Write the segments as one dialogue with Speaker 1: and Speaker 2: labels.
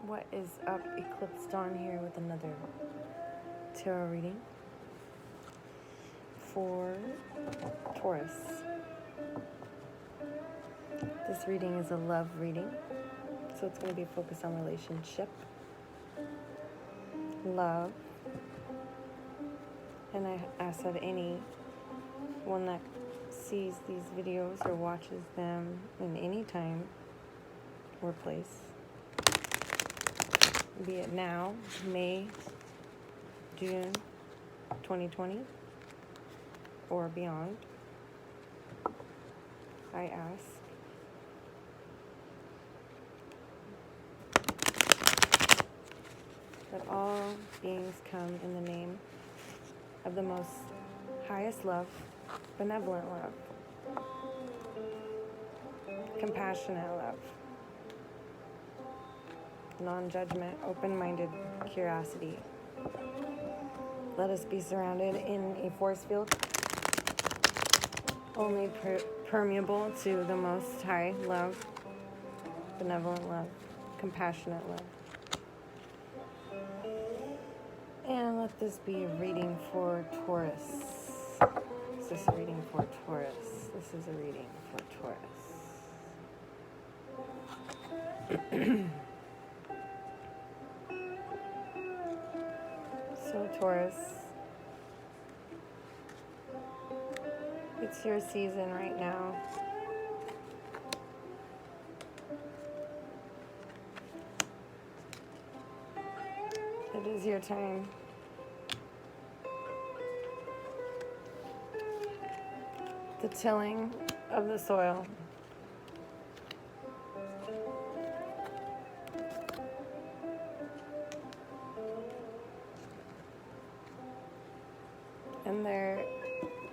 Speaker 1: What is up, EclipseDawn here with another tarot reading for Taurus. This reading is a love reading, so it's going to be focused on relationship, love, and I ask that anyone that sees these videos or watches them in any time or place, be it now, May, June 2020, or beyond, I ask that all beings come in the name of the most highest love, benevolent love, compassionate love, non-judgment, open-minded curiosity. Let us be surrounded in a force field only permeable to the most high love, benevolent love, compassionate love. And let this be a reading for Taurus. Is this a reading for Taurus? This is a reading for Taurus. So Taurus, it's your season right now. It is your time. The tilling of the soil. And there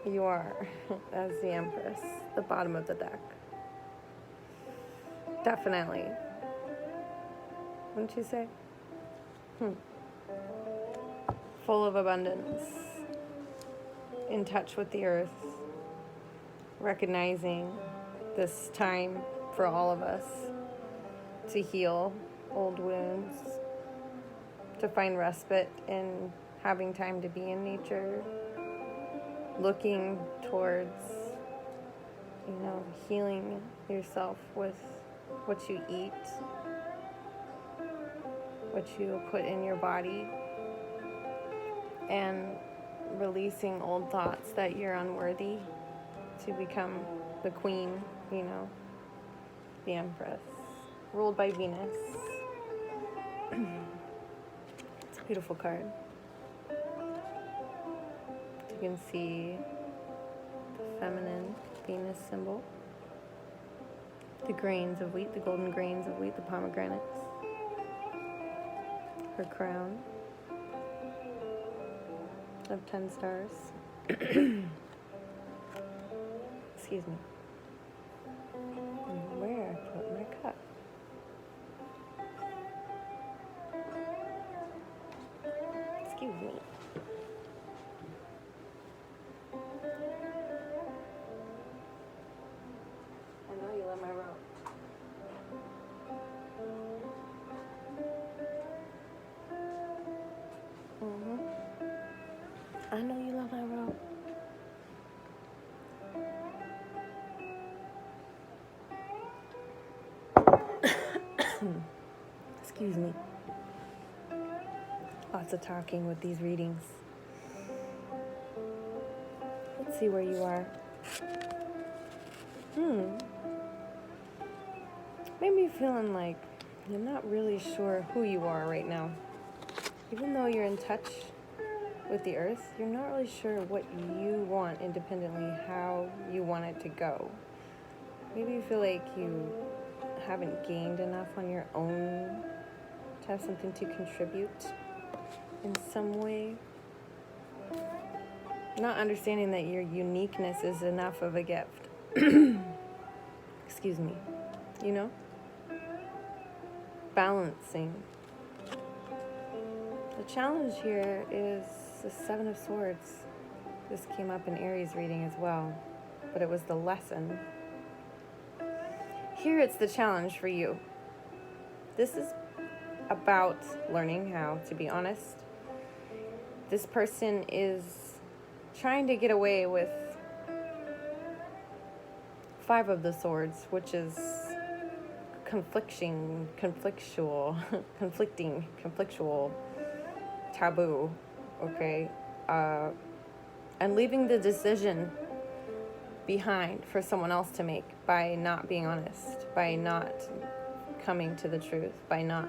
Speaker 1: you are, as the Empress, the bottom of the deck. Definitely. Wouldn't you say? Full of abundance, in touch with the earth, recognizing this time for all of us to heal old wounds, to find respite in having time to be in nature, looking towards, healing yourself with what you eat, what you put in your body, and releasing old thoughts that you're unworthy to become the queen, the Empress, ruled by Venus. It's a beautiful card. You can see the feminine Venus symbol, the grains of wheat, the golden grains of wheat, the pomegranates, her crown of 10 stars. Excuse me. And where I put my cup. Excuse me. I know you love my robe. I know you love my robe. Excuse me. Lots of talking with these readings. Let's see where you are. Maybe feeling like you're not really sure who you are right now. Even though you're in touch with the earth, you're not really sure what you want independently, how you want it to go. Maybe you feel like you haven't gained enough on your own to have something to contribute in some way. Not understanding that your uniqueness is enough of a gift. Excuse me. Balancing. The challenge here is the Seven of Swords. This came up in Aries reading as well, but it was the lesson. Here it's the challenge for you. This is about learning how to be honest. This person is trying to get away with 5 of the swords, which is conflicting, taboo, okay? And leaving the decision behind for someone else to make by not being honest, by not coming to the truth, by not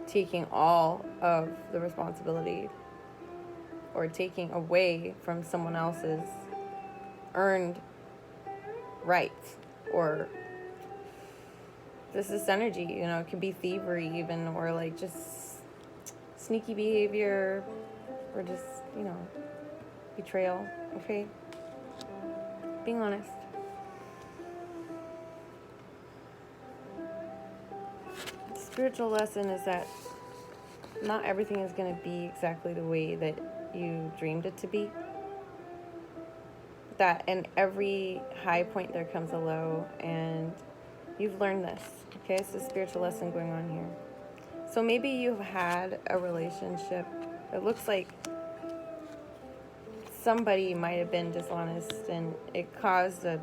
Speaker 1: taking all of the responsibility or taking away from someone else's earned rights. Or this energy, you know, it could be thievery even, or like just sneaky behavior, or just, you know, betrayal, okay? Being honest. The spiritual lesson is that not everything is going to be exactly the way that you dreamed it to be. That in every high point there comes a low, and you've learned this, okay? It's a spiritual lesson going on here. So maybe you've had a relationship. It looks like somebody might have been dishonest and it caused an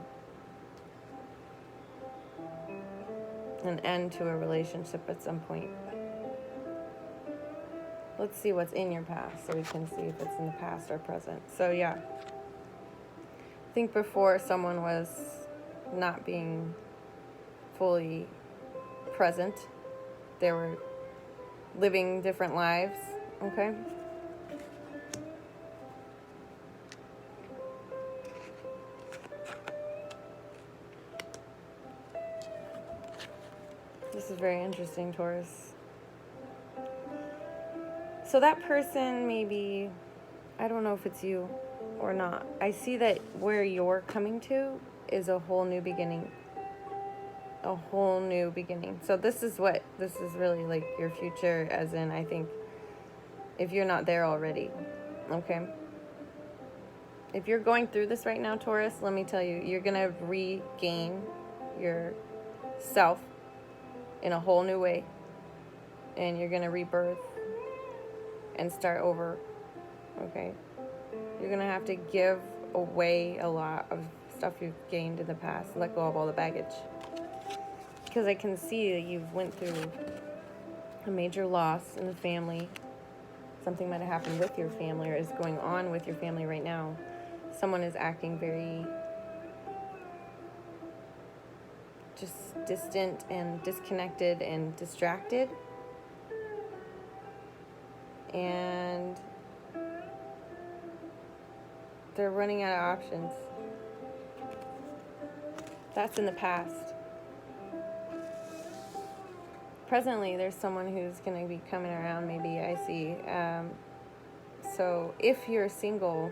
Speaker 1: end to a relationship at some point. Let's see what's in your past so we can see if it's in the past or present. So yeah, I think before someone was not being fully present. They were living different lives, okay? This is very interesting, Taurus. So that person maybe, I don't know if it's you or not. I see that where you're coming to is a whole new beginning. A whole new beginning. So this is really like your future, as in, I think, if you're not there already, okay? If you're going through this right now, Taurus, let me tell you, you're going to regain yourself in a whole new way. And you're going to rebirth and start over, okay? You're going to have to give away a lot of stuff you've gained in the past. Let go of all the baggage. Because I can see that you've went through a major loss in the family. Something might have happened with your family or is going on with your family right now. Someone is acting very just distant and disconnected and distracted. And they're running out of options. That's in the past. Presently, there's someone who's going to be coming around, maybe, I see. So if you're single,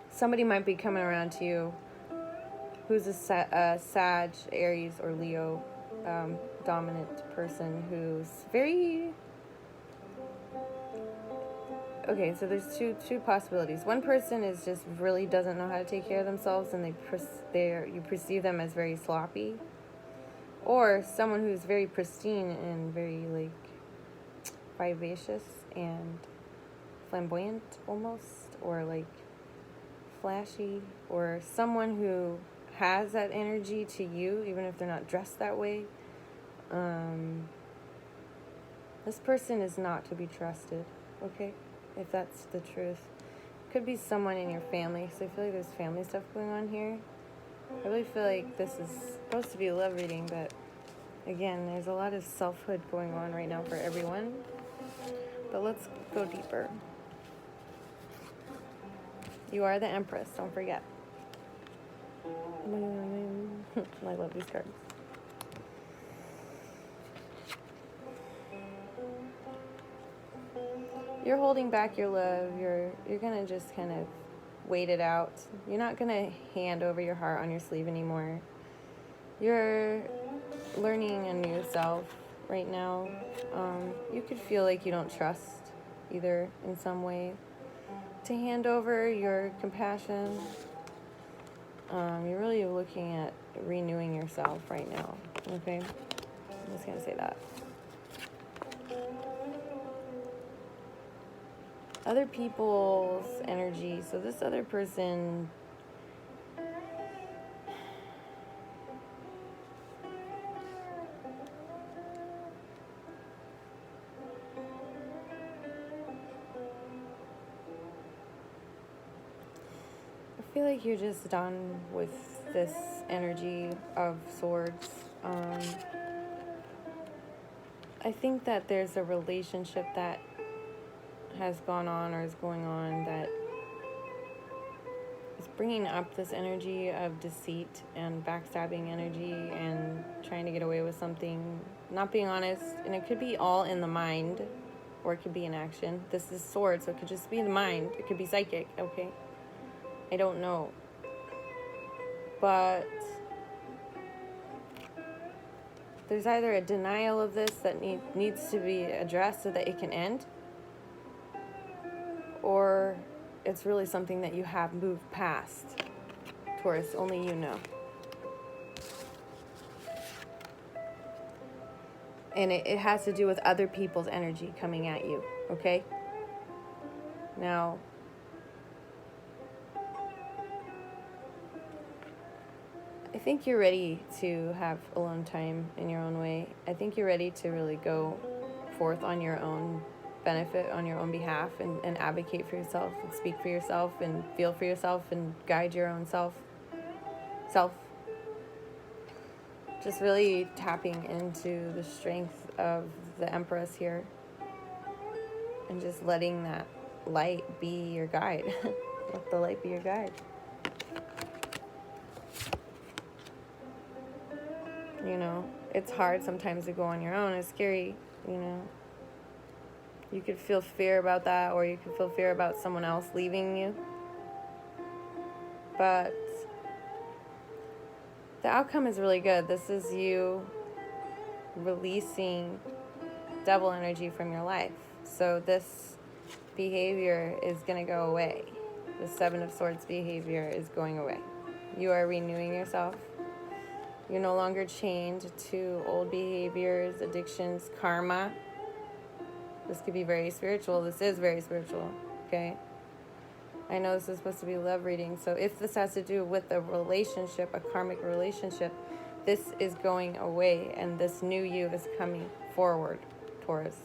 Speaker 1: somebody might be coming around to you who's a Sag, Aries, or Leo dominant person who's very... Okay, so there's two possibilities. One person is just really doesn't know how to take care of themselves, and you perceive them as very sloppy. Or someone who's very pristine and very, like, vivacious and flamboyant almost, or like flashy, or someone who has that energy to you, even if they're not dressed that way. This person is not to be trusted, okay? If that's the truth. Could be someone in your family, so I feel like there's family stuff going on here. I really feel like this is supposed to be a love reading, but again, there's a lot of selfhood going on right now for everyone. But let's go deeper. You are the Empress, don't forget. I love these cards. You're holding back your love. You're gonna just kind of wait it out. You're not gonna hand over your heart on your sleeve anymore. You're learning a new self right now. You could feel like you don't trust either in some way to hand over your compassion. You're really looking at renewing yourself right now, okay? I'm just gonna say that. Other people's energy. So this other person, I feel like you're just done with this energy of swords. I think that there's a relationship that has gone on or is going on that is bringing up this energy of deceit and backstabbing energy and trying to get away with something, not being honest. And it could be all in the mind, or it could be in action. This is swords, so it could just be in the mind. It could be psychic, okay? I don't know. But there's either a denial of this that needs to be addressed so that it can end, or it's really something that you have moved past. Taurus, only you know. And it has to do with other people's energy coming at you, okay? Now, I think you're ready to have alone time in your own way. I think you're ready to really go forth on your own benefit, on your own behalf, and advocate for yourself and speak for yourself and feel for yourself and guide your own self. Just really tapping into the strength of the Empress here and just letting that light be your guide. Let the light be your guide. You know, it's hard sometimes to go on your own. It's scary, you know. You could feel fear about that, or you could feel fear about someone else leaving you. But the outcome is really good. This is you releasing devil energy from your life. So this behavior is going to go away. The Seven of Swords behavior is going away. You are renewing yourself. You're no longer chained to old behaviors, addictions, karma. This could be very spiritual. This is very spiritual, okay? I know this is supposed to be love reading, so if this has to do with a relationship, a karmic relationship, this is going away, and this new you is coming forward, Taurus.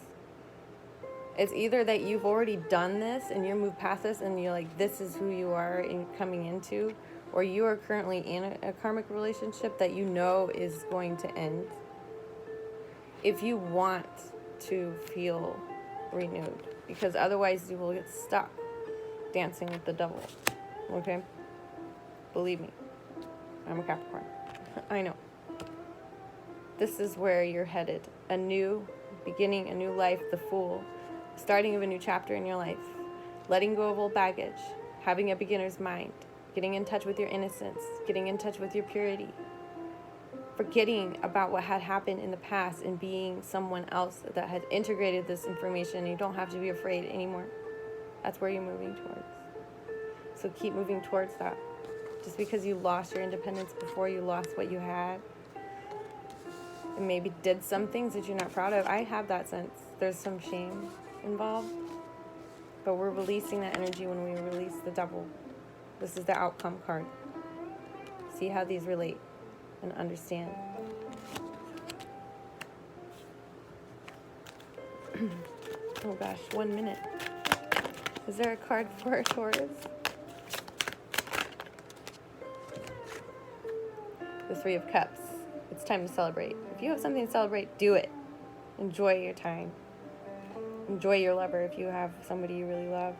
Speaker 1: It's either that you've already done this, and you're moved past this, and you're like, this is who you are in coming into, or you are currently in a karmic relationship that you know is going to end. If you want to feel renewed, because otherwise you will get stuck dancing with the devil, okay? Believe me, I'm a Capricorn. I know. This is where you're headed. A new beginning, a new life, the Fool, starting of a new chapter in your life, letting go of old baggage, having a beginner's mind, getting in touch with your innocence, getting in touch with your purity, forgetting about what had happened in the past and being someone else that had integrated this information. You don't have to be afraid anymore. That's where you're moving towards. So keep moving towards that. Just because you lost your independence before, you lost what you had, and maybe did some things that you're not proud of. I have that sense. There's some shame involved, but we're releasing that energy when we release the devil. This is the outcome card. See how these relate and understand. Oh gosh, 1 minute. Is there a card for a Taurus? The Three of Cups. It's time to celebrate. If you have something to celebrate, do it. Enjoy your time. Enjoy your lover if you have somebody you really love.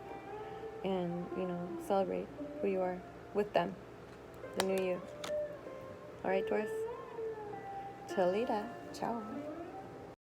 Speaker 1: And, you know, celebrate who you are with them. The new you. All right, Taurus. Talita. Ciao.